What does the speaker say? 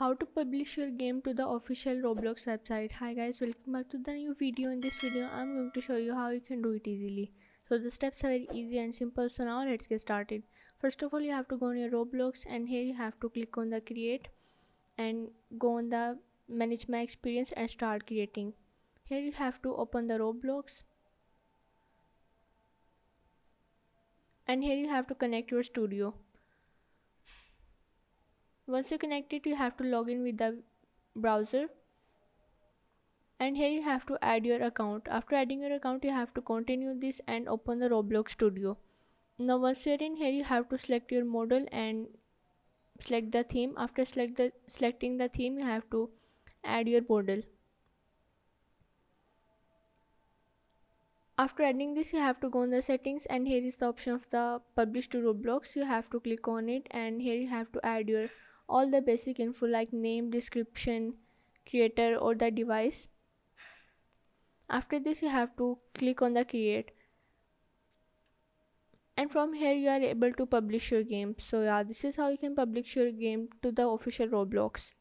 How to publish your game to the official Roblox website. Hi guys, welcome back to the new video. In this video I'm going to show you how you can do it easily. So the steps are very easy and simple, so now let's get started. First of all, you have to go on your Roblox, and here you have to click on the create and go on the manage my experience and start creating. Here you have to open the Roblox, and here you have to connect your studio. Once you connect it, you have to log in with the browser, and here you have to add your account. After adding your account, you have to continue this and open the Roblox studio. Now once you're in here, you have to select your model and select the theme. After selecting the theme, you have to add your model. After adding this, you have to go in the settings, and here is the option of the publish to Roblox. You have to click on it, and here you have to add your all the basic info like name, description, creator or the device. After this, you have to click on the create, and from here you are able to publish your game. So yeah, this is how you can publish your game to the official Roblox.